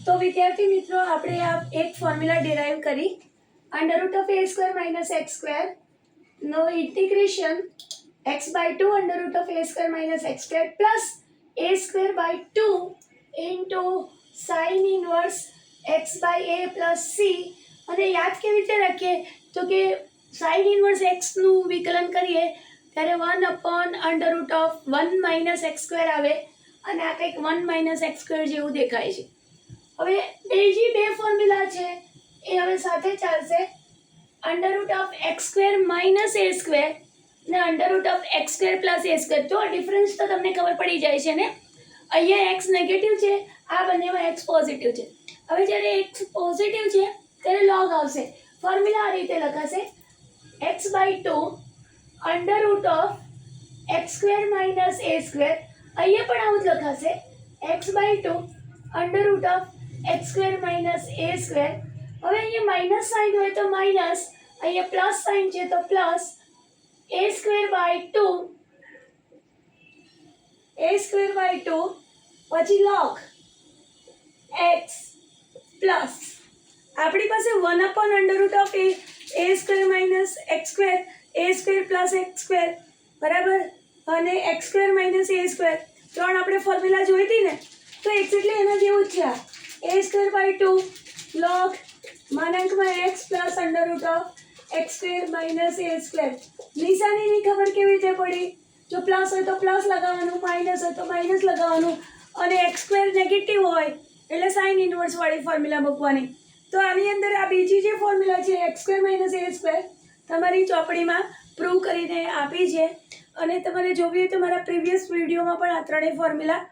तो विद्यार्थी मित्रों આપણે આ એક ફોર્મ્યુલા ડિરાઈવ કરી √a² - x² નો integration x/2 √a² - x² plus a²/2 into sin inverse x/a plus c અને યાદ કેવી રીતે રાખીએ તો કે sin ઇનવર્સ x નું વિકલન કરીએ ત્યારે 1/√1 - x² આવે અને આ કંઈક 1 - x² જેવું દેખાય છે। હવે બીજી બે ફોર્મ્યુલા છે એ હવે સાથે ચાલશે √x² - a² ને √x² + a²। તો ડિફરન્સ તો તમને ખબર પડી જાય છે ને। અહીંયા x નેગેટિવ છે, આ બંનેમાં x પોઝિટિવ છે। હવે જ્યારે x પોઝિટિવ છે ત્યારે log આવશે। ફોર્મ્યુલા આ રીતે લખાશે x/2 √x² - a²। અહીંયા પણ આવું જ લખાશે x/2 √x² - a²। હવે અહીંયા માઈનસ સાઇન હોય તો માઈનસ, અહીંયા પ્લસ સાઇન છે તો પ્લસ a²/2 પછી log x પ્લસ આપણી પાસે 1/√a² - x², a² + x² બરાબર અને x² - a², ત્રણ આપણે ફોર્મ્યુલા જોઈ હતી ને, તો એક્ઝેક્ટલી એના જેવું જ છે। a²/2 log x plus √x² - a²। નિશાનીની ખબર કેવી રીતે પડી? જો પ્લસ હોય તો પ્લસ લગાવવાનું, માઇનસ હોય તો માઇનસ લગાવવાનું અને x² નેગેટિવ હોય એટલે સાઇન ઇનવર્સ વાળી ફોર્મ્યુલા મૂકવાની। તો આની અંદર આ બીજી જે ફોર્મ્યુલા છે x² - a² તમારી ચોપડીમાં પ્રૂવ કરીને આપી છે અને તમારે જોવી હોય તો મારા પ્રીવિયસ વિડીયોમાં પણ આ ત્રણેય ફોર્મ્યુલા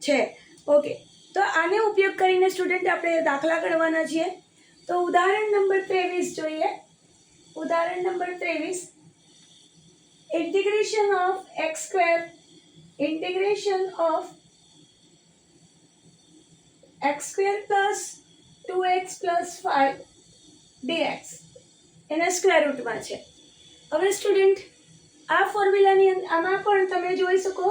છે। ઓકે, તો આને ઉપયોગ કરીને સ્ટુડન્ટ આપણે દાખલા ગણવાના છીએ। તો ઉદાહરણ નંબર 23 જોઈએ। ઉદાહરણ number 23 integration of x² plus 2x plus 5 dx એના સ્ક્વેર રૂટમાં છે। હવે સ્ટુડન્ટ આ ફોર્મ્યુલાની આમાં પણ તમે જોઈ શકો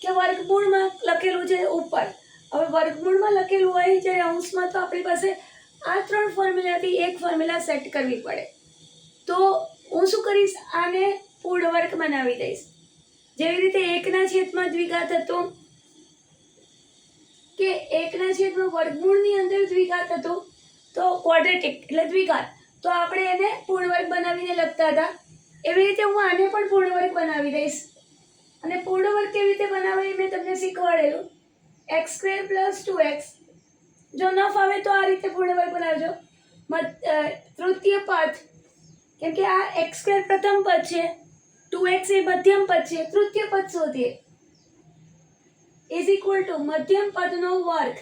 કે વર્ગમૂળમાં લખેલું છે ઉપર। હવે વર્ગમૂળમાં લખેલું હોય જ્યારે અંશમાં તો આપણી પાસે આ ત્રણ ફોર્મ્યુલાથી એક ફોર્મ્યુલા સેટ કરવી પડે। તો હું શું કરીશ, આને પૂર્ણ વર્ગ બનાવી દઈશ। જેવી રીતે 1/છેદમાં દ્વિઘાત હતો કે 1/છેદમાં વર્ગમૂળની અંદર દ્વિઘાત હતો તો ક્વોડ્રેટિક એટલે દ્વિઘાત, તો આપણે એને પૂર્ણ વર્ગ બનાવીને લખતા હતા। એવી રીતે હું આને પણ પૂર્ણ વર્ગ બનાવી દઈશ અને પૂર્ણ વર્ગ કેવી રીતે બનાવાય મેં તમને શીખવાડેલું। x² + 2x જો ન ફાવે તો આ રીતે પૂર્ણ વર્ગ બનાવજો। તૃતીય પદ, કેમ કે આ x² પ્રથમ પદ છે, 2x એ મધ્યમ પદ છે, તૃતીય પદ શોધીએ = મધ્યમ પદનો વર્ગ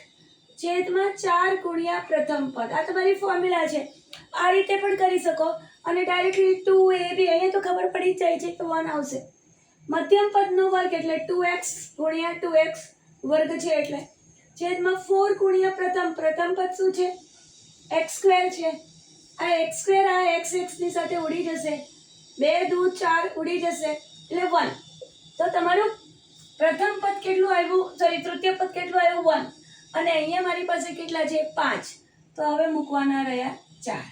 છેદમાં 4 ગુણ્યા પ્રથમ પદ। આ તમારી ફોર્મ્યુલા છે। આ રીતે પણ કરી શકો અને ડાયરેક્ટલી 2ab અહીંયા તો ખબર પડી જ જાય છે તો 1 આવશે। મધ્યમ પદનો વર્ગ એટલે 2x ગુણ્યા 2x વર્ગ છે એટલે છેદમાં 4 ગુણ્યા પ્રથમ પદ શું છે? x² છે। આ x² આ x ની સાથે ઉડી જશે, 2 દૂ 4 ઉડી જશે એટલે 1। તો તમારું પ્રથમ પદ કેટલું આવ્યું, સોરી તૃતીય પદ કેટલું આવ્યું? 1 અને અહીંયા મારી પાસે કેટલા છે? 5। તો હવે મૂકવાના રહ્યા 4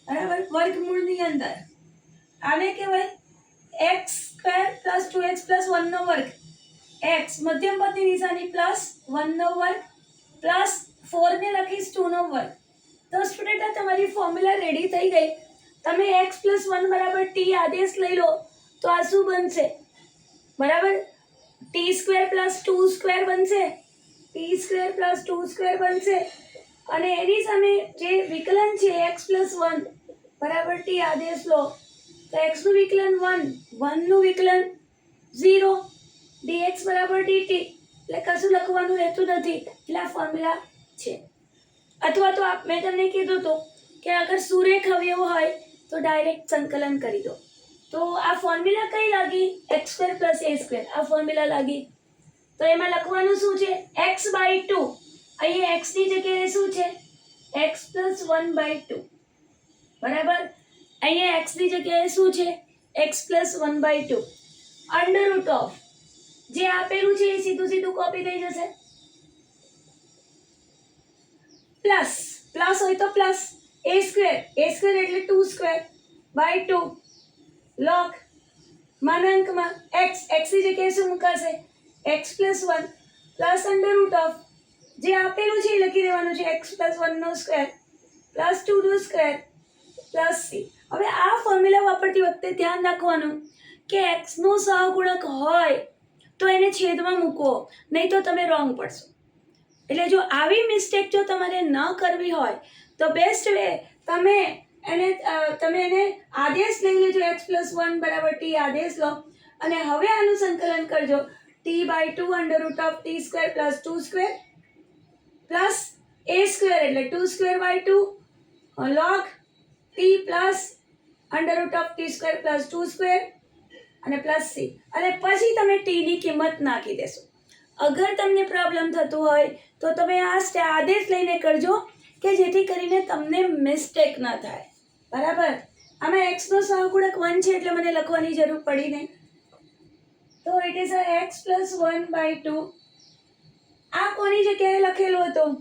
બરાબર વર્ગમૂળની અંદર। આને કહેવાય x² + 2x + 1 નો વર્ગ। x મધ્યમ પદની નિશાની પ્લસ 1 નો વર્ગ પ્લસ 4 ને લખીશ 2 નો વર્ગ। તો સ્ટુડન્ટ આ તમારી ફોર્મ્યુલા રેડી થઈ ગઈ। તમે x + 1 = t આદેશ લઈ લો તો આ શું બનશે? બરાબર t² + 2² બનશે, t² + 2² બનશે અને એની સામે જે વિકલન છે x + 1 = t આદેશ લો તો x નું વિકલન 1, 1 નું વિકલન 0, dx = dt એટલે કશું લખવાનું રહેતું નથી। એટલે આ ફોર્મ્યુલા છે। અથવા તો મેં તમને કીધું હતું કે અગર સુરેખ અવયવ હોય તો ડાયરેક્ટ સંકલન કરી દો। તો આ ફોર્મ્યુલા કઈ લાગી? x² + a², આ ફોર્મ્યુલા લાગી। તો એમાં લખવાનું શું છે? x/2, અહીંયા x ની જગ્યાએ શું છે? x + 1/2 બરાબર। અહીંયા x ની જગ્યાએ શું છે? x + 1/2 √ જે આપેલું છે એ સીધું કોપી થઈ જશે। પ્લસ હોય તો પ્લસ a સ્ક્વેર એટલે 2 સ્ક્વેર બાય 2 log માનાંકમાં x ની જગ્યાએ શું મુકાશે x plus 1 plus under root of જે આપેલું છે એ લખી દેવાનું છે x પ્લસ 1 નો સ્ક્વેર પ્લસ 2 નો સ્ક્વેર પ્લસ c. હવે આ ફોર્મ્યુલા વાપરતી વખતે ધ્યાન રાખવાનું કે x નો સહગુણક હોય તો એને છેદમાં મૂકો, નહીં તો તમે રોંગ પડશો. એટલે જો આવી મિસ્ટેક જો તમારે ન કરવી હોય તો બેસ્ટ વે તમે એને આદેશ લઈ લેજો x પ્લસ 1 બરાબર t આદેશ લો અને હવે આનું સંકલન કરજો t by 2 under root of t square plus 2 square plus a square એટલે 2 square by 2 log t plus under root of t square plus 2 square અને પ્લસ c અને પછી તમે t ની કિંમત નાખી દેશો. અગર તમને પ્રોબ્લેમ થતું હોય તો તમે આ આદેશ લઈને કરજો કે જેથી કરીને તમને મિસ્ટેક ન થાય. બરાબર. આમાં x નો સહગુણક 1 છે એટલે મને લખવાની જરૂર પડી નહીં. તો it is x plus 1 by 2. આ કોની જગ્યાએ લખેલું હતું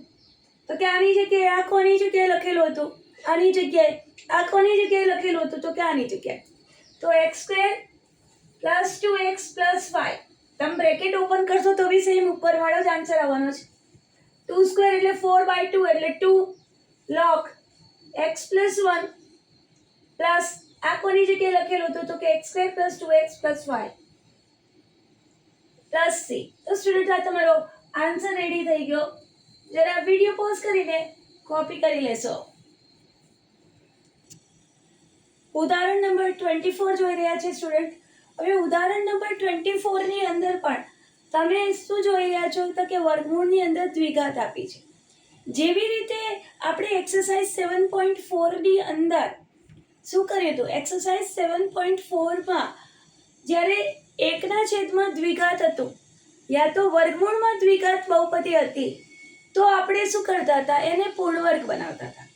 તો કે આની જગ્યાએ, આ કોની જગ્યાએ લખેલું હતું આની જગ્યાએ, આ કોની જગ્યાએ લખેલું હતું તો કે આની જગ્યાએ. તો x square plus 2x plus 5 તમે બ્રેકેટ ઓપન કરશો તો બી સેમ ઉપરવાળો જ આન્સર આવવાનો છે. 2 સ્ક્વેર એટલે 4 બાય 2 એટલે 2 log x પ્લસ 1 પ્લસ આ કોની જગ્યાએ લખેલું હતું તો કે x square plus 2x plus 5 plus c. તો સ્ટુડન્ટ આ તમારો આન્સર રેડી થઈ ગયો. જરા વિડીયો પોઝ કરીને કોપી કરી લેશો. ઉદાહરણ નંબર 24 જોઈ રહ્યા છે સ્ટુડન્ટ. હવે ઉદાહરણ નંબર 24 ની અંદર પણ તમે શું જોઈ રહ્યા છો તો કે વર્ગમૂળની અંદર દ્વિઘાત આપી છે. જેવી રીતે આપણે એક્સરસાઇઝ 7.4 ની અંદર શું કર્યું હતું, એક્સરસાઇઝ 7.4 માં જ્યારે એકના છેદમાં દ્વિઘાત હતું યા તો વર્ગમૂળમાં દ્વિઘાત બહુપદી હતી તો આપણે શું કરતા હતા, એને પૂર્ણવર્ગ બનાવતા હતા.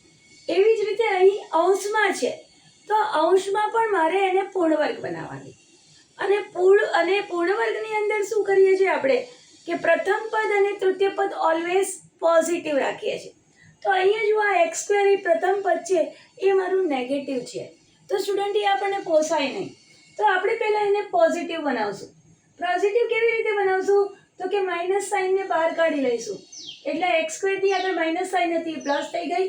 એવી જ રીતે અહીં અંશમાં છે તો અંશમાં પણ મારે એને પૂર્ણવર્ગ બનાવવાની અને પૂર્ણવર્ગની અંદર શું કરીએ છીએ આપણે કે પ્રથમ પદ અને તૃતીય પદ ઓલવેઝ પોઝિટિવ રાખીએ છીએ. તો અહીંયા જો આ x સ્ક્વેર એ પ્રથમ પદ છે એ મારું નેગેટિવ છે તો સ્ટુડન્ટ એ આપણને પોસાય નહીં. તો આપણે પહેલાં એને પોઝિટિવ બનાવશું. પોઝિટિવ કેવી રીતે બનાવશું તો કે માઇનસ સાઇનને બહાર કાઢી લઈશું એટલે x સ્ક્વેરની આગળ માઇનસ સાઇન હતી એ પ્લસ થઈ ગઈ,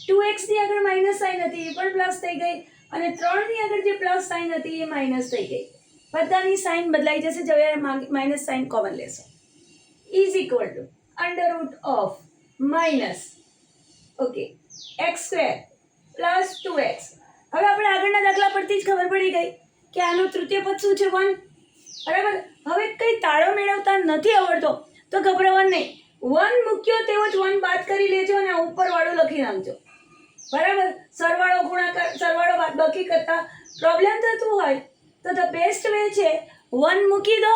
2xની આગળ માઇનસ સાઇન હતી એ પણ પ્લસ થઈ ગઈ અને 3ની આગળ જે પ્લસ સાઇન હતી એ માઇનસ થઈ ગઈ. બધાની સાઇન બદલાઈ જશે જ્યારે માઇનસ સાઇન કોમન લેશો. Is equal to under root of minus x square plus 2x. હવે આપણે આગળના દાખલા પરથી જ ખબર પડી ગઈ કે આનું તૃતીય પદ શું છે 1. બરાબર. હવે કંઈ તાળો મેળવતા નથી આવડતો તો ગભરાવાનું નહીં. 1 મૂક્યો તેવો જ 1 બાદ કરી લેજો અને ઉપરવાળું લખી નાખજો. બરાબર. સરવાળો ગુણાકાર સરવાળો બાદબાકી કરતા પ્રોબ્લેમ થતું હોય તો ધ બેસ્ટ વે છે 1 મૂકી દો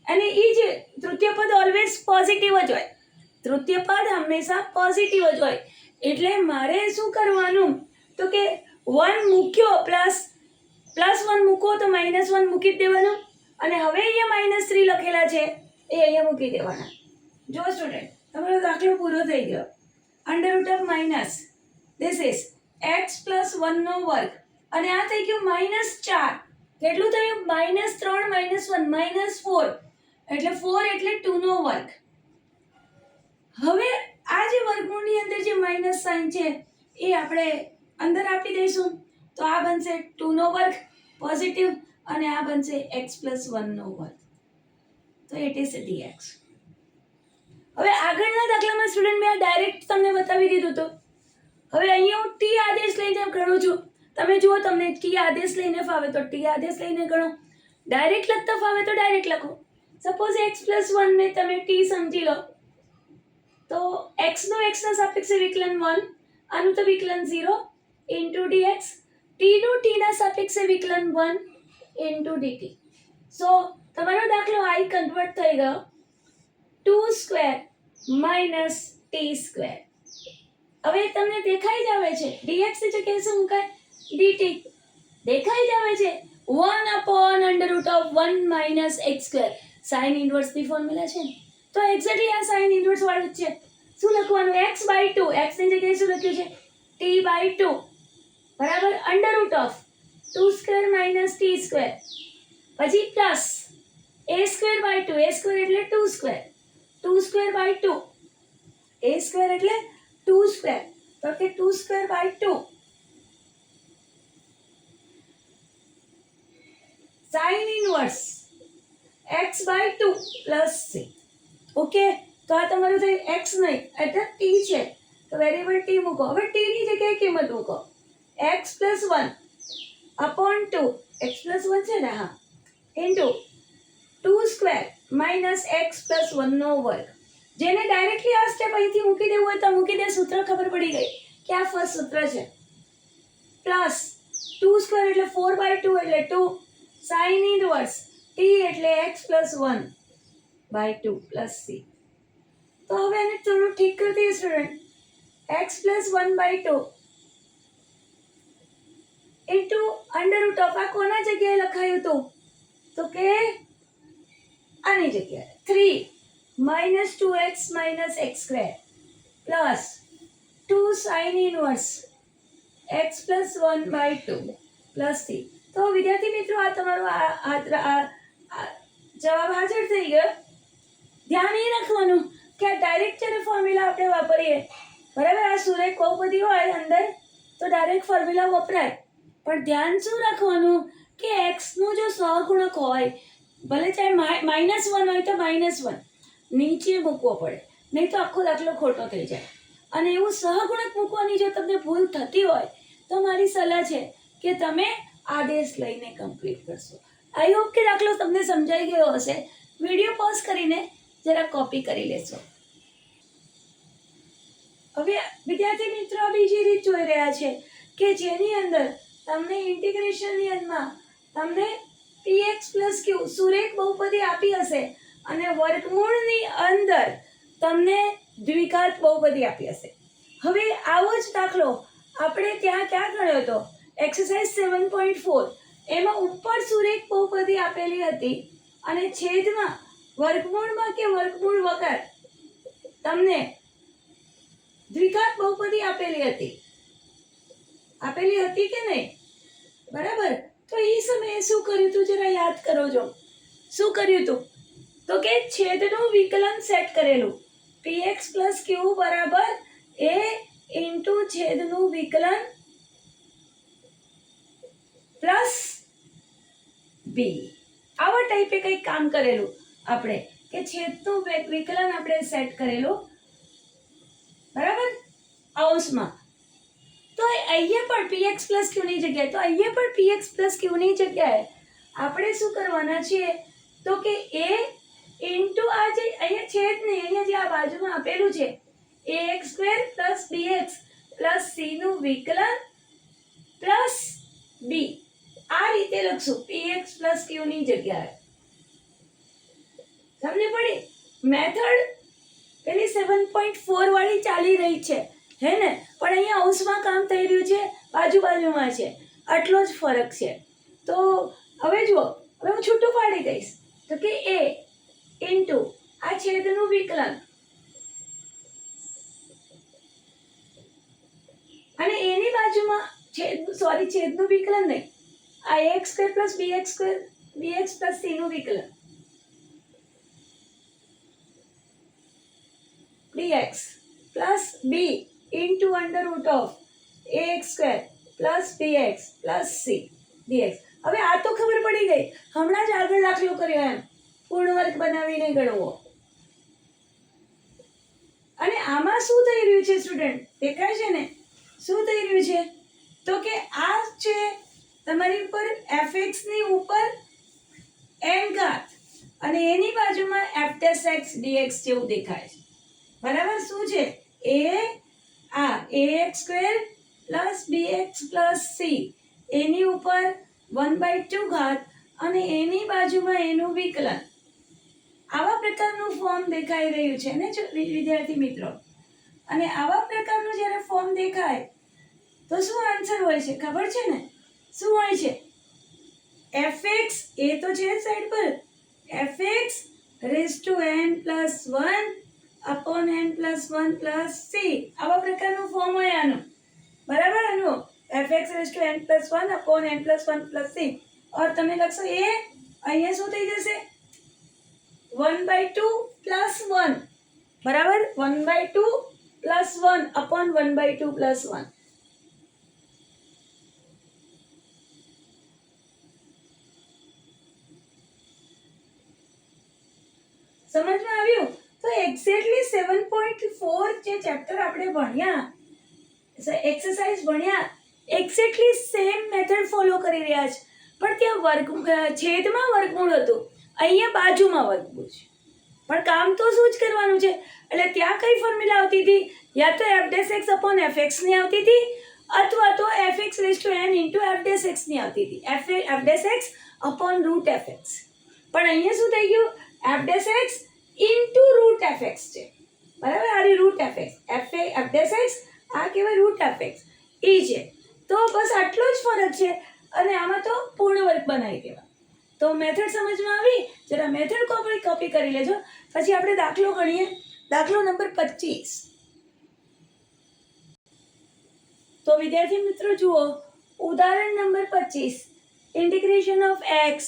અને એ જે તૃતીય પદ ઓલવેઝ પોઝિટિવ જ હોય. તૃતીય પદ હંમેશા પોઝિટિવ જ હોય એટલે મારે શું કરવાનું તો કે 1 મૂક્યો પ્લસ 1 મૂકો તો -1 મૂકી જ દેવાનું અને હવે અહીંયા -3 લખેલા છે એ અહીંયા મૂકી દેવાના. જો સ્ટુડન્ટ તમારો દાખલો પૂરો થઈ ગયો. Under root of minus this is x plus 1 નો વર્ગ અને આ થઈ ગયું -4. કેટલું થયું -3 -1 -4 એટલે 4 એટલે 2 નો વર્ગ. હવે આ જે વર્ગમૂળની અંદર જે માઇનસ સાઇન છે એ આપણે અંદર આપી દઈશું તો આ બનશે 2 નો વર્ગ પોઝિટિવ અને આ બનશે x પ્લસ 1 નો વર્ગ. તો ઇટ ઇઝ dx. હવે આગળના દાખલામાં સ્ટુડન્ટ મેં ડાયરેક્ટ તમને બતાવી દીધું હતું. હવે અહીંયા હું t આદેશ લઈને ગણું છું. તમે જુઓ તમને t આદેશ લઈને ફાવે તો t આદેશ લઈને ગણો, ડાયરેક્ટ લખતા ફાવે તો ડાયરેક્ટ લખો. સપોઝ x પ્લસ 1 ને તમે t સમજી લો તો x નો x ના સાપેક્ષે વિકલન 1, આનું તો વિકલન 0 ઇન્ટુ dx, t નું t ના સાપેક્ષે વિકલન 1 ઇન્ટુ dt. સો તમારો દાખલો i કન્વર્ટ થઈ ગયો 2 સ્ક્વેર માઇનસ t સ્ક્વેર. હવે તમને દેખાઈ જ આવે છે dx ની જગ્યાએ શું મુકાય dt. દેખાઈ જ આવે છે 1 upon under root of 1 minus x square. Sine ઇન્વર્સની ફોર્મ્યુલા છે ને તો એક્ઝેક્ટલી આ સાઇન ઇન્વર્સ વાળું જ છે. શું લખવાનું x/2 x ની જગ્યાએ શું લખ્યું છે t/2 બરાબર √2² - t². પછી પ્લસ a²/2 a² એટલે 2² 2²/2 a² એટલે 2² તો કે 2²/2 sin inverse x/2 plus c. Okay, તો આ તમારું થઈ x નહીં એટલે t છે તો વેરિયેબલ t મૂકો. હવે t ની જગ્યાએ કિંમત મૂકો x + 1 / 2 x + 1 છે ને હા ઇન્ટુ 2² - x + 1 નો વર્ગ. જેને ડાયરેક્ટલી આ સ્ટેપ અહીંથી મૂકી દેવું હોય તો મૂકી દે, સૂત્ર ખબર પડી ગઈ કે આ ફર્સ્ટ સૂત્ર છે. પ્લસ 2² એટલે 4/2 એટલે 2 sin ઇનવર્સ t એટલે x + 1/2 પ્લસ c. તો હવે એને થોડું ઠીક કરી દઈએ સ્ટુડન્ટ. x + 1/2 ઇન્ટુ √ આ કોના જગ્યાએ લખાયું હતું તો કે આની જગ્યાએ 3 - 2x - x² plus 2 sin inverse x + 1/2 plus c. તો વિદ્યાર્થી મિત્રો આ તમારો જવાબ હાજર થઈ ગયો. ધ્યાન એ રાખવાનું કે આ ડાયરેક્ટ જ્યારે ફોર્મ્યુલા આપણે વાપરીએ બરાબર, આ સુરેખ બહુપદી હોય અંદર તો ડાયરેક્ટ ફોર્મ્યુલા વપરાય, પણ ધ્યાન શું રાખવાનું કે x નો જો સહગુણક હોય ભલે ચાહે -1 હોય તો -1 નીચે મૂકવો પડે, નહીં તો આખો દાખલો ખોટો થઈ જાય. અને એવું સહગુણક મૂકવાની જો તમને ભૂલ થતી હોય તો મારી સલાહ છે કે તમે આદેશ લઈને કમ્પ્લીટ કરશો. આઈ હોપ કે દાખલો તમને સમજાઈ ગયો હશે. વિડીયો પોઝ કરીને જરા કોપી કરી લેશો. હવે વિદ્યાર્થી મિત્રો બીજી રીત જોઈ રહ્યા છે કે જેની અંદર તમને ઇન્ટિગ્રેશનની અંદરમાં તમને px + q સુરેખ બહુપદી આપી હશે અને વર્ગમૂળની અંદર તમને દ્વિઘાત બહુપદી આપી હશે. હવે આવો જ દાખલો આપણે ક્યાં ગણ્યો હતો એક્સરસાઇઝ 7.4 એમાં ઉપર સુરેખ બહુપદી આપેલી હતી અને છેદમાં વર્ગમૂળમાં કે વર્ગમૂળ વગર તમને દ્વિઘાત બહુપદી આપેલી હતી કે નહીં બરાબર. તો એ સમયે શું કર્યું હતું જરા યાદ કરો. જો શું કર્યું હતું તો કે છેદનું વિકલન સેટ કરેલું px + q બરાબર a ઇન્ટુ છેદનું વિકલન પ્લસ b. આવા ટાઈપે કંઈક કામ કરેલું આપણે કે છેદનું વિકલન આપણે સેટ કરેલું બરાબર કૌંસમાં. તો અહીંયા પણ px + q ની જગ્યાએ px + q ની જગ્યાએ આપણે શું કરવાના છીએ તો કે a ઇન્ટુ આ જે અહીંયા છેદ નહીં, અહીંયા જે આ બાજુમાં આપેલું છે ax² + bx + c નું વિકલન પ્લસ b. આ રીતે લખશું px + q ની જગ્યાએ. સમજ પડી? મેથડ પેલી 7.4 વાળી ચાલી રહી છે હે ને, પણ અહીંયા અંશમાં કામ થઈ રહ્યું છે, બાજુમાં છે, આટલો જ ફરક છે. તો હવે જુઓ, હવે હું છૂટું પાડી દઈશ તો કે a ઇન્ટુ આ છેદનું વિકલન અને એની બાજુમાં છેદનું વિકલન નહીં, આ ax² + bx + c નું વિકલન dx plus b into √ax² + bx + c dx. હવે આ તો ખબર પડી ગઈ, હમણાં જ આગળ દાખલો કર્યો એમ પૂર્ણ વર્ગ બનાવીને ગણવો. અને આમાં શું થઈ રહ્યું છે સ્ટુડન્ટ દેખાય છે ને? શું થઈ રહ્યું છે તો કે આ છે તમારી ઉપર fx ની ઉપર n ઘાત અને એની બાજુમાં f' dx જેવું દેખાય છે બરાબર. શું છે ax² + bx + c એની ઉપર 1/2 ઘાત અને એની બાજુમાં એનું વિકલન. આવા પ્રકારનું ફોર્મ દેખાઈ રહ્યું છે ને વિદ્યાર્થી મિત્રો. અને આવા પ્રકારનું જ્યારે ફોર્મ દેખાય તો શું આન્સર હોય છે ખબર છે ને? શું હોય છે? fx એ તો છે સાઈડ પર fx n + 1/n + plus 1 plus c આવા પ્રકારનું ફોર્મ હોય આનું, બરાબર. આનું fx raise to n plus 1 upon n plus 1 plus c. Or તમે લખશો એ અહીંયા શું થઈ જશે 1/2 પ્લસ 1, બરાબર. 1/2 પ્લસ 1 અપોન 1/2 પ્લસ 1. સમજમાં આવ્યું? તો એક્ઝેક્ટલી 7.4 જે ચેપ્ટર આપણે ભણ્યા એક્સરસાઇઝ ભણ્યા એક્ઝેક્ટલી સેમ મેથડ ફોલો કરી રહ્યા છે, પણ ત્યાં છેદમાં વર્ગમૂળ હતું, અહીંયા બાજુમાં વર્ગમૂળ છે, પણ કામ તો શું જ કરવાનું છે. એટલે ત્યાં કઈ ફોર્મ્યુલા આવતી હતી, યા તો f' અપોન fx ની આવતી હતી અથવા તો fx raise to n into f' ની આવતી હતી, f' અપોન રૂટ fx. પણ અહીંયા શું થઈ ગયું f' ઇન્ટુ રૂટ fx છે, બરાબર. આ રૂટ fx f' આ કહેવાય રૂટ fx ઈ છે. તો બસ આટલો જ ફરક છે અને આમાં તો પૂર્ણ વર્ગ બનાવી દેવા. તો મેથડ સમજમાં આવી? જરા મેથડ કોપી કરી લેજો. પછી આપણે દાખલો ગણીએ. દાખલો નંબર 25. તો વિદ્યાર્થી મિત્રો જુઓ, ઉદાહરણ number 25, integration of x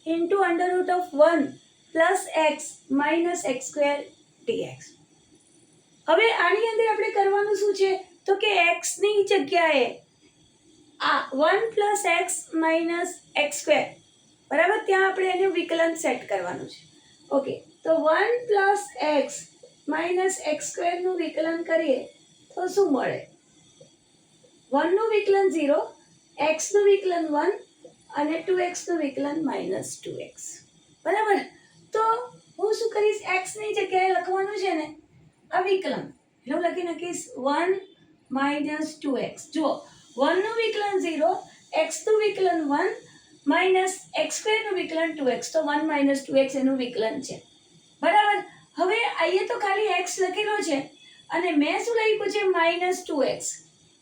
into under root of 1 plus x minus x square dx. હવે આની અંદર આપણે કરવાનું શું છે, તો કે x ની જગ્યાએ આ 1 plus x minus x square, બરાબર, ત્યાં આપણે એનું વિકલન સેટ કરવાનું છે. ઓકે, તો 1 પ્લસ એક્સ માઇનસ એક્સ સ્ક્વેરનું વિકલન કરીએ તો શું મળે? 1 નું વિકલન 0, x નું વિકલન 1 અને 2x નું વિકલન માઇનસ 2x, બરાબર. તો હું શું કરીશ, x ની જગ્યાએ લખવાનું છે ને આ વિકલન, એટલે હું લખી નાખીશ 1 માઇનસ 2x. જુઓ, 1 નું વિકલન 0, x નું વિકલન 1 માઇનસ x સ્ક્વેરનું વિકલન 2x, તો 1 માઇનસ 2x એનું વિકલન છે, બરાબર. હવે અહીંયા તો ખાલી x લખેલો છે અને મેં શું લખ્યું છે માઇનસ 2x.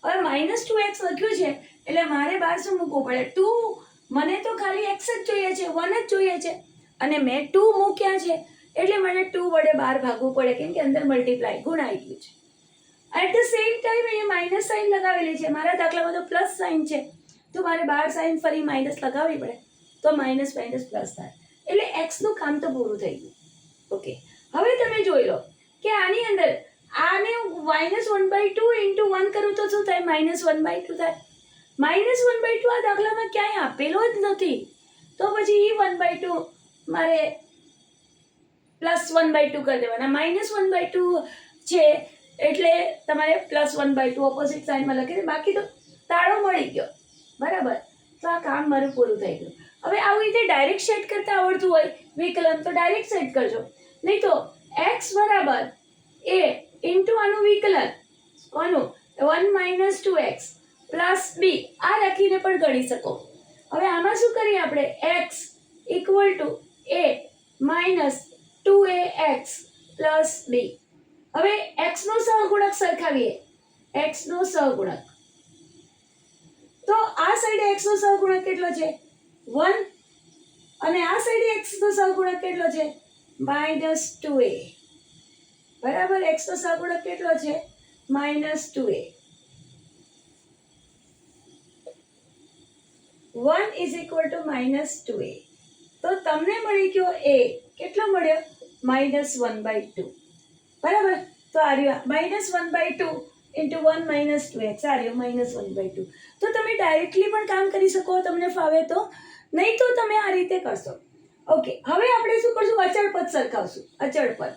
હવે માઇનસ 2x લખ્યું છે એટલે મારે બહાર શું મૂકવું પડે 2. મને તો ખાલી x જ જોઈએ છે, 1 જ જોઈએ છે અને મેં 2 મૂક્યા છે એટલે મને 2 વડે બહાર ભાગવું પડે, કેમ કે અંદર મલ્ટીપ્લાય ગુણ આવી ગયું છે. એટ ધ સેમ ટાઈમ અહીંયા માઇનસ સાઇન લગાવેલી છે. મારા દાખલામાં તો પ્લસ સાઇન છે, તો મારે બાર સાઇન ફરી માઇનસ લગાવવી પડે, તો માઇનસ માઇનસ પ્લસ થાય, એટલે એક્સનું કામ તો પૂરું થઈ ગયું. ઓકે, હવે તમે જોઈ લો કે આની અંદર આને -1/2 ઇન્ટુ 1 કરું તો શું થાય? -1/2 થાય. -1/2 આ દાખલામાં ક્યાંય આપેલો જ નથી, તો પછી એ 1/2 મારે +1/2 કરી દેવાના. -1/2 છે એટલે તમારે +1/2 ઓપોઝિટ સાઈડમાં લખી દે, બાકી તો તાળો મળી ગયો, બરાબર. તો આ કામ મારું પૂરું થઈ ગયું. હવે આવી રીતે ડાયરેક્ટ સેટ કરતા આવડતું હોય વિકલન તો ડાયરેક્ટ સેટ કરજો, નહીં તો x બરાબર a ઇન્ટુ આનું વિકલન કોનું 1 - 2x પ્લસ b આ લખીને પણ ગણી શકો. હવે આમાં શું કરીએ આપણે, x equal to a minus 2ax plus b. હવે x નો સહગુણક સરખાવીએ, x નો સહગુણક, તો આ સાઈડે x નો સહગુણક કેટલો છે 1 અને આ સાઈડે x નો સહગુણક કેટલો છે -2a, બરાબર. x નો સહગુણક કેટલો છે -2a. 1 is equal to -2a. તો તમને મળી ગયો a કેટલો મળ્યો -1/2, બરાબર. તો આ રહ્યો -1/2 ઇન્ટુ 1 - 2x, આ રહ્યો -1/2. તો તમે ડાયરેક્ટલી પણ કામ કરી શકો, તમને ફાવે તો, નહીં તો તમે આ રીતે કરશો. ઓકે, હવે આપણે શું કરશું, અચળ પદ સરખાવશું. અચળ પદ,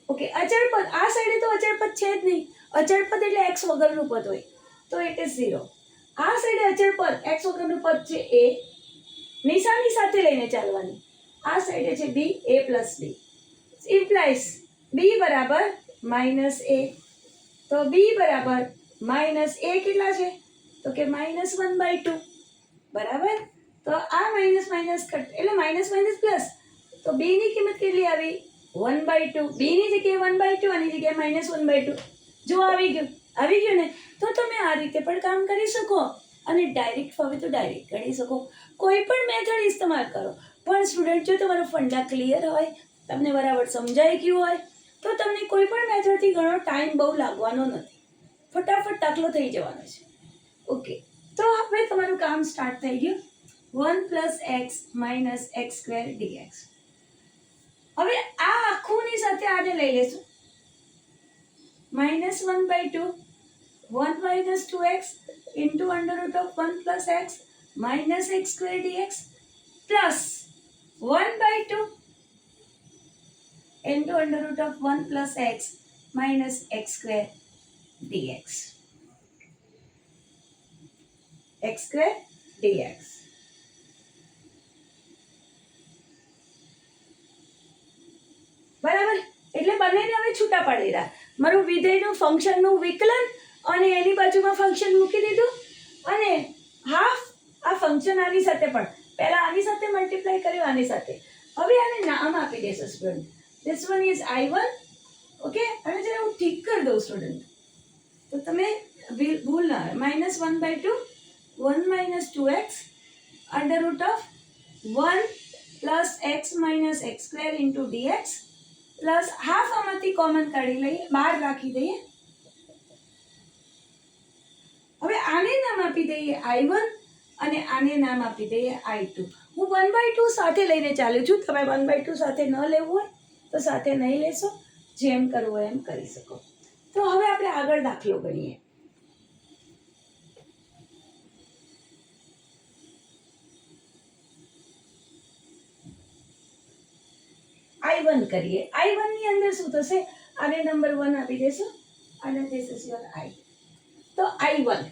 ઓકે. અચળ પદ આ સાઈડે તો અચળ પદ છે જ નહીં. અચળ પદ એટલે x વગરનું પદ હોય તો ઇટ ઇઝ 0. આ સાઈડે અચળ પદ x વગરનું પદ છે a, નિશાની સાથે લઈને ચાલવાની. આ સાઈડે છે b, a plus b implies b બરાબર -a. તો b બરાબર -a કેટલા છે, તો કે -1/2, બરાબર. તો આ માઇનસ માઇનસ કટ એટલે માઇનસ માઇનસ પ્લસ, તો b ની કિંમત કેટલી આવી 1/2. b ની જગ્યાએ 1/2 આની જગ્યાએ -1/2. જો આવી ગયું ને, તો તમે આ રીતે પણ કામ કરી શકો અને ડાયરેક્ટ ફાવે તો ડાયરેક્ટ ગણી શકો. કોઈ પણ મેથડ ઇસ્તેમાલ કરો, પણ સ્ટુડન્ટ જો તમારો ફંડા ક્લિયર હોય, તમને બરાબર સમજાઈ ગયું હોય, તો તમને કોઈ પણ મેથડથી ઘણો ટાઈમ બહુ લાગવાનો નથી, ફટાફટ દાખલો થઈ જવાનો છે. ઓકે, તો હવે તમારું કામ સ્ટાર્ટ થઈ ગયું. 1 + x - x² dx. હવે આ આખુંની સાથે આને લઈ લેશું. -1/2 1 - 2x into √1 + x - x² dx plus 1/2 into √1 + x - x² dx. x² dx. બરાબર, એટલે બંનેને હવે છૂટા પાડી રહ્યા. મારું વિધેયનું ફંક્શનનું વિકલન અને એની બાજુમાં ફંક્શન મૂકી દીધું, અને હાફ આ ફંક્શન આની સાથે, પણ પહેલા આની સાથે મલ્ટીપ્લાય કર્યું, આની સાથે. હવે આને નામ આપી દેશો student. This one is I1. Okay, અને જરા હું ઠીક કરી દઉં સ્ટુડન્ટ, તો તમે ભૂલ ના આવે. -1/2 1 - 2x √1 + x - x² into dx plus half આમાંથી કોમન કાઢી લઈએ, બહાર રાખી દઈએ. હવે આને નામ આપી દઈએ I1 અને આને નામ આપી દઈએ I2. હું 1/2 સાથે લઈને ચાલ્યું છું. તમે 1/2 સાથે ન લેવું હોય તો સાથે નહીં લેશો, જેમ કરવું હોય એમ કરી શકો. તો હવે આપણે આગળ દાખલો ગણીએ. I1 કરીએ. I1 ની અંદર શું થશે? આને નંબર 1 આપી દેશો, અને ધીસ ઇઝ યોર I. તો I1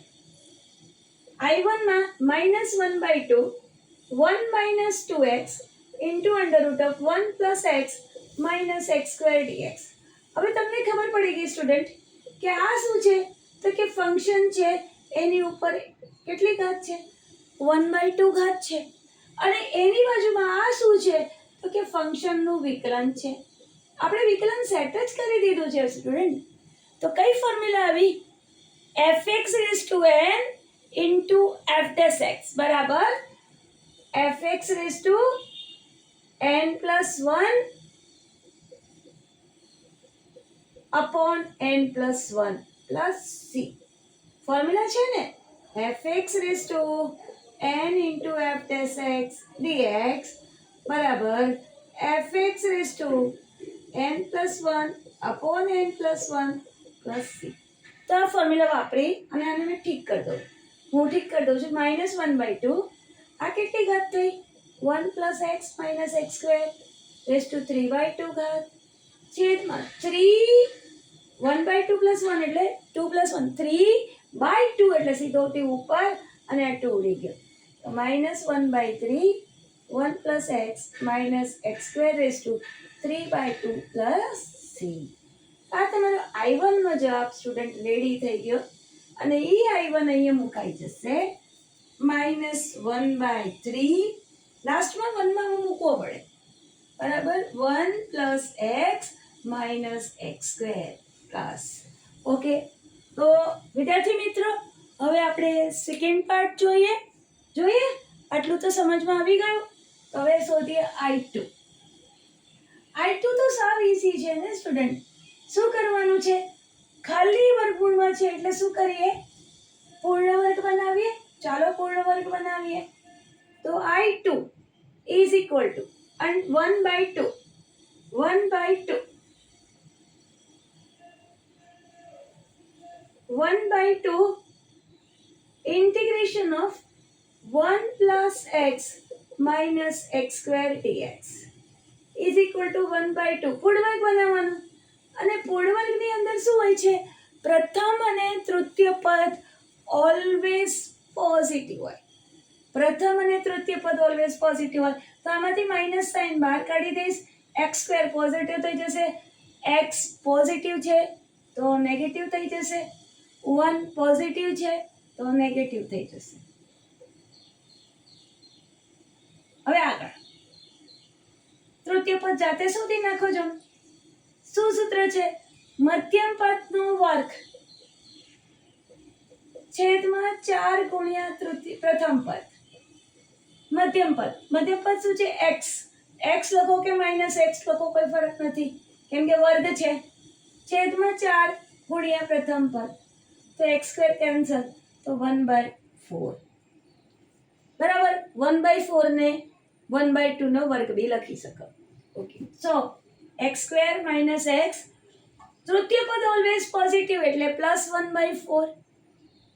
માં -1/2 1 - 2x into √1 + x - x² dx. હવે તમને ખબર પડી ગઈ સ્ટુડન્ટ કે આ શું છે? તો કે ફંક્શન છે, એની ઉપર કેટલી ઘાત છે? 1/2 ઘાત છે. અને એની બાજુમાં આ શું છે? તો કે ફંક્શનનું વિકલન છે. આપણે વિકલન સેટ જ કરી દીધું છે સ્ટુડન્ટ. તો કઈ ફોર્મ્યુલા આવી? fx⁴n into f' બરાબર fx⁴n + 1 upon n + 1 plus c. Formula છે ને, fx⁴n into f' dx બરાબર fx⁴n + 1 upon n + 1 plus c. તો આ ફોર્મ્યુલા વાપરી અને આને મેં ઠીક કરી દઉં. હું ઠીક કરી દઉં છું. -1/2 આ કેટલી ઘાત થઈ? 1 + x - x² 3/2 ઘાત છેદમાં 3 1/2 + 1 એટલે 2 + 1 3/2 એટલે સીધો થી ઉપર, અને આ 2 ઉડી ગયો. તો -1/3 1 + x - x² 3/2 plus c. આ તમારો I1 નો જવાબ સ્ટુડન્ટ રેડી થઈ ગયો. અને એ I1 અહીંયા મુકાઈ જશે. -1/3 લાસ્ટમાં 1 માં મૂકવો પડે, બરાબર 1 + x - x² પ્લસ. ઓકે, તો વિદ્યાર્થી મિત્રો, હવે આપણે સેકન્ડ પાર્ટ જોઈએ. આટલું તો સમજમાં આવી ગયું. હવે શોધીએ I2. I2 તો સાવ ઈઝી છે ને સ્ટુડન્ટ. શું કરવાનું છે? ખાલી વર્ગમૂળમાં છે એટલે શું કરીએ? પૂર્ણ વર્ગ બનાવીએ. ચાલો પૂર્ણ વર્ગ બનાવીએ. તો I2 is equal to 1/2 integration of 1 + x - x² dx is equal to 1/2. પૂર્ણવર્ગ બનાવવાનું. અને પૂર્ણવર્ગની અંદર શું હોય છે? પ્રથમ અને તૃતીય પદ ઓલવેઝ પોઝિટિવ હોય. પ્રથમ અને તૃતીય પદ ઓલવેઝ પોઝિટિવ હોય. તો આમાંથી માઇનસ સાઇન બહાર કાઢી દઈશ. x² પોઝિટિવ થઈ જશે. x પોઝિટિવ છે તો નેગેટિવ થઈ જશે. 1 પોઝિટિવ છે તો નેગેટિવ થઈ જશે. હવે આગળ તૃતીય પદ જાતે શોધી નાખો છો. શું સૂત્ર છે? મધ્યમ પદનો વર્ગ છેદમાં 4 × પ્રથમ પદ મધ્યમ પદ શું છે? એક્સ. એક્સ લખો કે માઇનસ એક્સ લખો કોઈ ફરક નથી, કેમ કે વર્ગ છે. છેદમાં 4 ગુણ્યા પ્રથમ પદ, તો એક્સ સ્ક્વેર કેન્સલ, તો 1/4. બરાબર. 1/4 ને 1/2 નો વર્ગ બી લખી શકો. ઓકે, સો એક્સ સ્ક્વેર માઇનસ એક્સ, તૃતીય પદ ઓલવેઝ પોઝિટિવ એટલે +1/4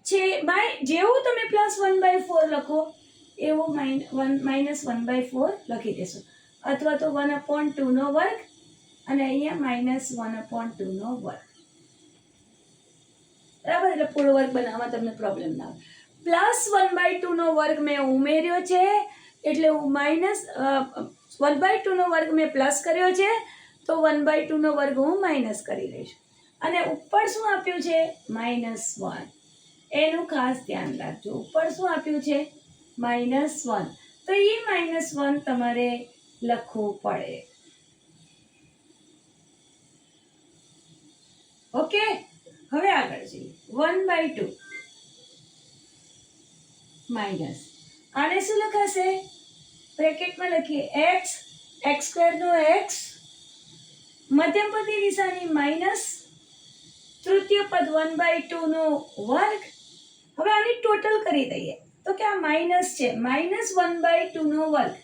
છે. જેવું તમે +1/4 લખો એવું -1/4 લખી દેશો, અથવા તો 1/2 નો વર્ગ અને અહીંયા -1/2 નો વર્ગ. બરાબર. એટલે પૂરો વર્ગ બનાવવામાં તમને પ્રોબ્લેમ ના આવે. +1/2 નો વર્ગ મેં ઉમેર્યો છે એટલે હું -1/2 નો વર્ગ મેં પ્લસ કર્યો છે, તો 1/2 નો વર્ગ હું માઇનસ કરી દઈશ. અને ઉપર શું આપ્યું છે? -1. એનું ખાસ ધ્યાન રાખજો. ઉપર શું આપ્યું છે? -1. તો એ -1 તમારે લખવું પડે. ઓકે, હવે આગળ જઈએ. 1/2 માઇનસ, આને શું લખાશે? બ્રેકેટમાં લખીએ x, x² નો x, મધ્યમ પદની નિશાની માઇનસ, તૃતીય પદ 1/2 નો વર્ગ. હવે આની ટોટલ કરી દઈએ તો કે આ માઇનસ છે, -1/2 નો વર્ગ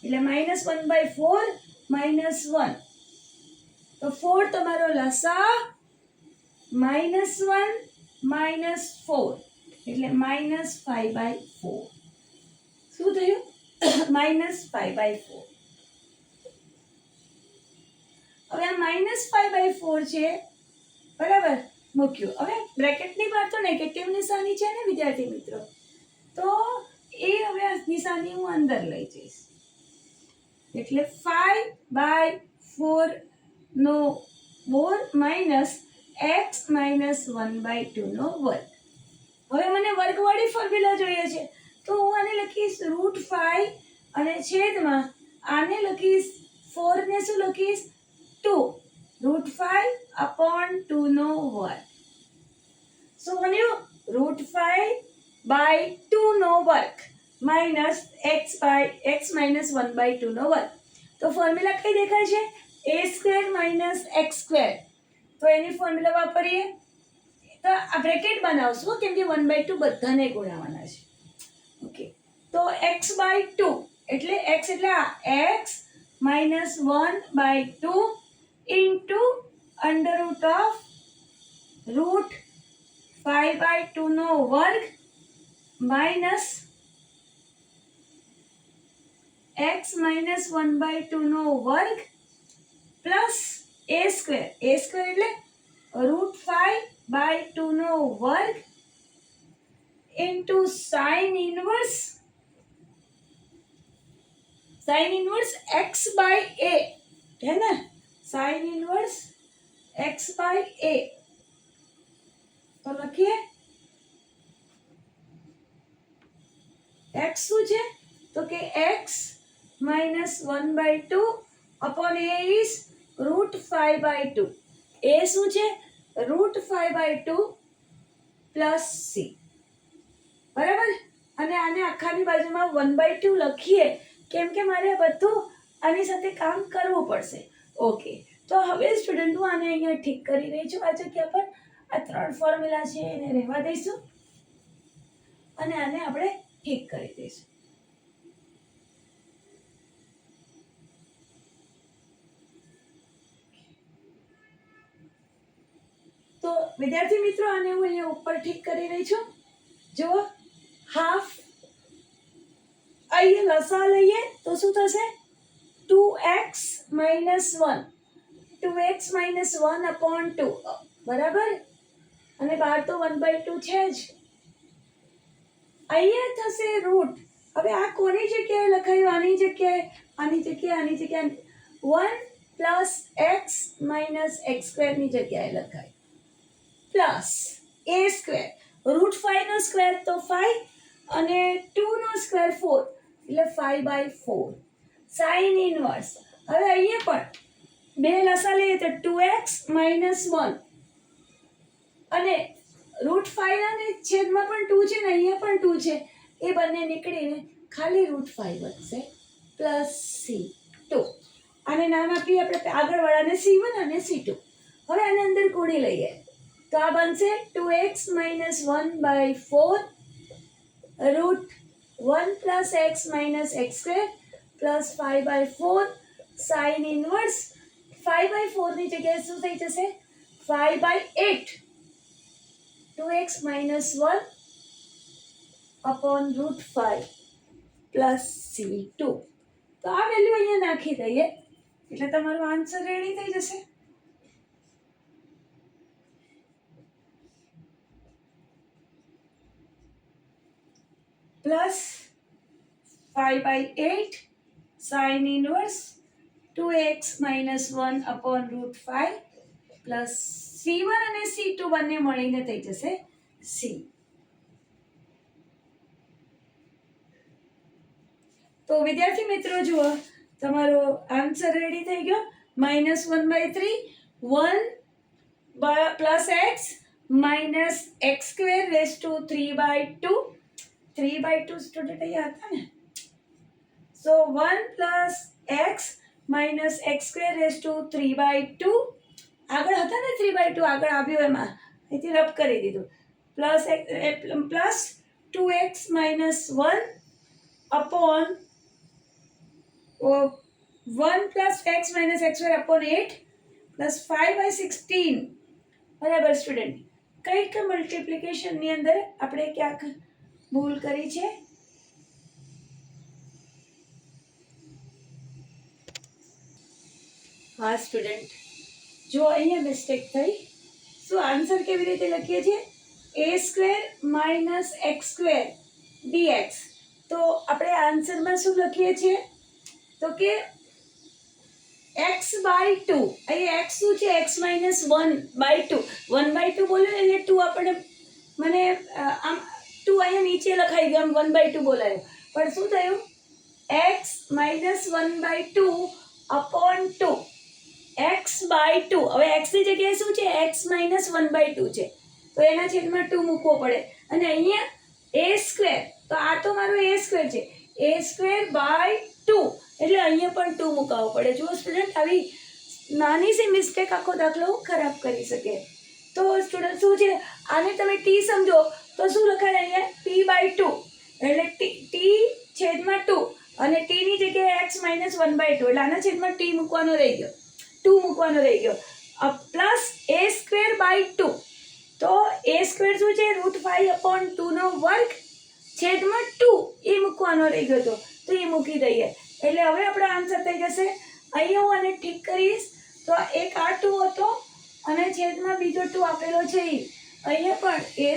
એટલે -1/4 -1, તો 4 તમારો લસા, -1 -4 એટલે -5/4. શું થયું? -5/4. હવે આ -5/4 છે, બરાબર, મૂક્યું. હવે બ્રેકેટની બહાર તો નેગેટિવ નિશાની છે ને વિદ્યાર્થી મિત્રો, તો એ હવે આ નિશાની હું અંદર લઈ જઈશ એટલે 5/4 નો વર્ગ માઇનસ x -1/2 નો વર્ગ. હવે મને વર્ગવાળી ફોર્મ્યુલા જોઈએ છે, તો હું આને લખીશ √5 અને છેદમાં આને લખીશ 4 ને શું લખીશ? 2. √5/2 નો વર્ગ. શું બન્યું? √5/2 નો વર્ગ માઇનસ x -1/2 નો વર્ગ. તો ફોર્મ્યુલા કઈ દેખાય છે? a² - x². તો એની ફોર્મ્યુલા વાપરીએ તો આ બ્રેકેટ બનાવશું કેમ કે 1/2 બધાને ગુણાવવાના છે. ઓકે, તો x/2 એટલે x એટલે આ x -1/2 ઇન્ટુ √5/2 નો વર્ગ માઇનસ x -1/2 નો વર્ગ પ્લસ a² એટલે √5/2 નો વર્ગ ઇન્ટુ sin ઇન્વર્સ x/a है ना, sin ઇન્વર્સ x/a. તો લખીએ x શું છે? તો કે x -1/2 upon a is √5/2. a શું છે? √5/2 પ્લસ c. બરાબર. અને આને આખાની બાજુમાં 1/2 લખીએ કેમ કે મારે બધું આની સાથે કામ કરવું પડશે. ઓકે, તો હવે સ્ટુડન્ટ હું આને અહીંયા ઠીક કરી રહી છું. આ જગ્યા પર આ 3 ફોર્મ્યુલા છે એને રહેવા દઈશું અને આને આપણે ઠીક કરી દઈશું. તો વિદ્યાર્થી મિત્રો આને હું અહીંયા ઉપર ઠીક કરી રહી છું. જો હાફ અહીંયા લસા લઈએ તો શું થશે? 2x - 1 2x - 1/2 બરાબર. અને બહાર તો 1/2 છે જ. અહીંયા થશે રૂટ. હવે આ કોની જગ્યાએ લખાયું? આની જગ્યાએ 1 + x - x² ની જગ્યાએ લખાય પ્લસ a². √5 નો સ્ક્વેર તો 5 અને 2 નો સ્ક્વેર 4 એટલે 5/4 sin ઇન્વર્સ. હવે અહીંયા પણ બે લસા લઈએ તો 2x - 1 અને √5 ના છેદમાં પણ 2 છે ને અહીંયા પણ 2 છે, એ બંને નીકળીને ખાલી √5 વધશે પ્લસ C2. આને નામ આપીએ આપણે આગળવાળાને C1 અને C2. હવે આને અંદર ગુણી લઈએ તો આ બનશે 2x - 1/4 √1 + x - x² plus 5/4 sin inverse 5/4 ની જગ્યાએ શું થઈ જશે 5/8 2x - 1 upon √5 પ્લસ C2. તો આ વેલ્યુ અહીંયા નાખી દઈએ એટલે તમારો આન્સર રેડી થઈ જશે. Plus 5/8 sin inverse 2x - 1 upon √5 plus C1 અને C2 બંને મળીને થઈ જશે C. તો વિદ્યાર્થી મિત્રો જુઓ તમારો આન્સર રેડી થઈ ગયો. -1/3 1 plus x minus x² raise to 3/2 3/2 student અહીંયા હતા ને. So 1 plus x minus x² raise to 3/2 આગળ હતા ને 3/2 આગળ આવ્યો એમાં અહીંથી રબ કરી દીધું plus 2x - 1 upon 1 plus x minus x² upon 8 plus 5/16 બરાબર સ્ટુડન્ટ. કઈક મલ્ટિપ્લિકેશનની અંદર આપણે ક્યાંક ભૂલ કરી છે. હા સ્ટુડન્ટ જો અહીંયા મિસ્ટેક થઈ. શું આન્સર કેવી રીતે લખીએ છીએ a² - x² dx. તો આપણે આન્સરમાં શું લખીએ છીએ તો કે x/2 અહીંયા x શું છે x - 1/2 1/2 બોલ્યો ને એટલે 2 આપણે મને આમ 2 અહીંયા નીચે લખાઈ ગયો આમ 1/2 બોલાયો પણ શું થયું x - 1/2 upon 2 x/2. હવે x ની જગ્યાએ શું છે x - 1/2 છે તો એના છેદમાં 2 મૂકવો પડે અને અહીંયા a². તો આ તો મારો a² છે a²/2 એટલે અહીંયા પણ 2 મુકાવવો પડે. જુઓ સ્ટુડન્ટ આવી નાની સી મિસ્ટેક આખો દાખલો ખરાબ કરી શકે. તો સ્ટુડન્ટ શું છે આને તમે t સમજો તો શું લખાય અહીંયા t/2 એટલે t/2 અને t ની જગ્યાએ x - 1/2 એટલે આના છેદમાં t મૂકવાનો રહી ગયો 2 મૂકવાનો રહી ગયો પ્લસ a²/2. તો a² શું છે √5/2 નો વર્ગ છેદમાં 2 એ મૂકવાનો રહી ગયો તો એ મૂકી દઈએ એટલે હવે આપણો આન્સર થઈ જશે. અહીંયા હું આને ઠીક કરીશ તો એક આ 2 હતો અને છેદમાં બીજો 2 આપેલો છે અહીંયા પણ a²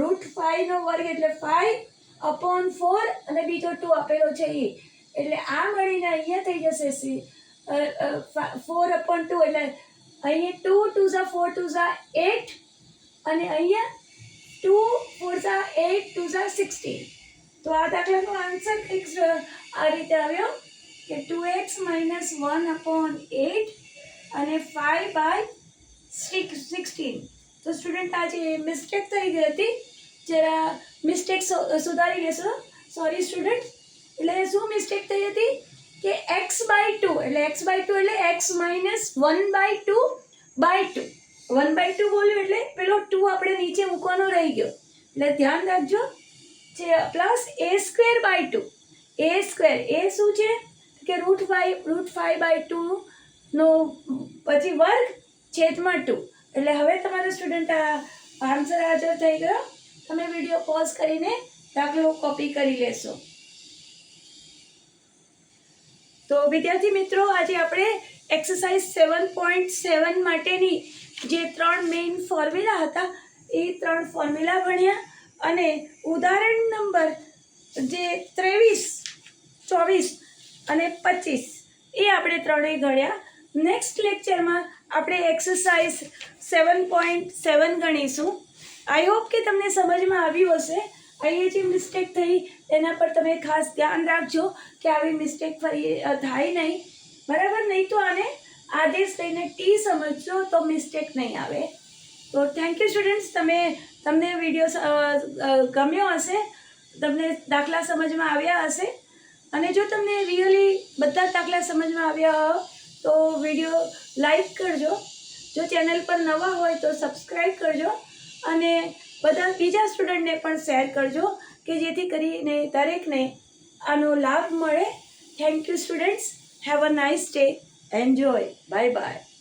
√5 નો વર્ગ એટલે 5/4 અને બીજો 2 આપેલો છે એટલે આ મળીને અહીંયા થઈ જશે 4/2 એટલે અહીંયા 2 2 4 2 8 અને અહીંયા 2 4 8 2 16. તો આ દાખલાનો આન્સર કંઈક આ રીતે આવ્યો કે 2x - 1/8 અને 5/16. તો સ્ટુડન્ટ આ જે મિસ્ટેક થઈ ગઈ હતી જરા મિસ્ટેક સુધારી લેશો. સોરી સ્ટુડન્ટ એટલે શું મિસ્ટેક થઈ હતી કે x/2 એટલે x/2 એટલે x - 1/2 1/2 બોલ્યું એટલે પેલો 2 આપણે નીચે મૂકવાનો રહી ગયો એટલે ધ્યાન રાખજો. પ્લસ a²/2 a² એ શું છે કે √5/2 નો પછી વર્ગ છેદમાં 2 એટલે હવે તમારો સ્ટુડન્ટ આ આન્સર હાજર થઈ ગયો. તમે વિડીયો પોઝ કરીને દાખલો કોપી કરી લેશો. તો વિદ્યાર્થી મિત્રો આજે આપણે એક્સરસાઇઝ 7.7 માટેની જે 3 મેઇન ફોર્મ્યુલા હતા એ 3 ફોર્મ્યુલા ભણ્યા અને ઉદાહરણ નંબર જે 23 24 અને 25 એ આપણે ત્રણેય ગણ્યા. નેક્સ્ટ લેક્ચરમાં આપણે એક્સરસાઇઝ 7.7 ગણીશું. આઈ હોપ કે તમને સમજમાં આવ્યું હશે. અહીંયા જે મિસ્ટેક થઈ એના પર તમે ખાસ ધ્યાન રાખજો કે આવી મિસ્ટેક ફરી થાય નહીં બરાબર. નહીં તો આને આદેશ લઈને ટી સમજજો તો મિસ્ટેક નહીં આવે. તો થેન્ક યુ સ્ટુડન્ટ્સ. તમને વિડીયો ગમ્યો હશે તમને દાખલા સમજમાં આવ્યા હશે. અને જો તમને રિયલી બધા જ દાખલા સમજમાં આવ્યા હોય તો વિડીયો લાઈક કરજો. જો ચેનલ પર નવા હોય તો સબસ્ક્રાઈબ કરજો અને બધા બીજા સ્ટુડન્ટને પણ શેર કરજો કે જેથી કરીને દરેકને આનો લાભ મળે. Thank you students. Have a nice day. Enjoy. Bye bye.